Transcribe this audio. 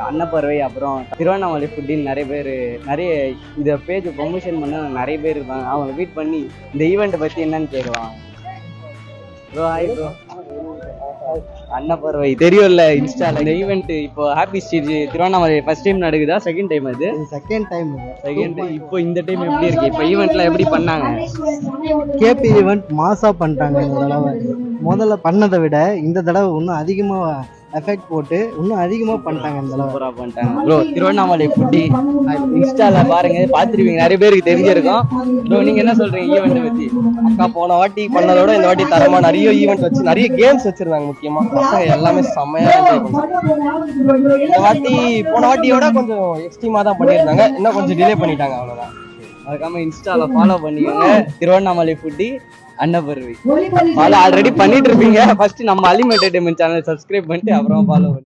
அன்னப்பறவை அப்புறம் திருவண்ணாமலை ஃபுட்டின்னு நிறைய இதை பேஜ் ப்ரொமோஷன் பண்ண நிறைய பேர் இருப்பாங்க. அவங்க மீட் பண்ணி இந்த ஈவெண்ட்டை பற்றி என்னன்னு கேட்கலாம். Bro hi bro. அன்னப்பறவை தெரியும்ல இன்ஸ்டால. இந்த ஈவெண்ட் இப்போ happy street Tiruvannamalai first time நடக்குதா செகண்ட் டைம்? அது செகண்ட் டைம். இப்போ இந்த டைம் எப்படி இருக்கு? இப்போ ஈவெண்ட்லாம் எப்படி பண்ணாங்க? கேபி ஈவெண்ட் மாசா பண்ணிட்டாங்க இந்த தடவை. முதல்ல பண்ணதை விட இந்த தடவை இன்னும் அதிகமா எஃபெக்ட் போட்டு இன்னும் அதிகமா பண்ணிட்டாங்க. இந்த தடவை சூப்பரா பண்ணிட்டாங்க ப்ரோ. திருவண்ணாமலை ஃபுட்டி இன்ஸ்டால பாருங்க, பார்த்துருப்பீங்க, நிறைய பேருக்கு தெரிஞ்சிருக்கும். ப்ரோ நீங்க என்ன சொல்றீங்க ஈவெண்ட் பத்தி? அக்கா போன வாட்டி பண்ணதோட இந்த வாட்டி தரமா நிறைய ஈவெண்ட் வச்சு நிறைய கேம்ஸ் வச்சிருந்தாங்க. முக்கியமா பசங்க எல்லாமே செம்மையா என்ஜாய் பண்ணாங்க. இந்த வாட்டி போன வாட்டியோட கொஞ்சம் எக்ஸ்ட்ரீமா தான் பண்ணியிருந்தாங்க. இன்னும் கொஞ்சம் டிலே பண்ணிட்டாங்க, அவ்வளவுதான். அதுக்காம இன்ஸ்டால ஃபாலோ பண்ணிக்கோங்க திருவண்ணாமலை ஃபுட்டி அன்னப்பறவை. ஃபாலோ ஆல்ரெடி பண்ணிட்டு இருப்பீங்க. ஃபர்ஸ்ட் நம்ம அலிம் என்டர்டைன்மெண்ட் சேனல் சப்ஸ்கிரைப் பண்ணிட்டு அப்புறம் ஃபாலோ பண்ணி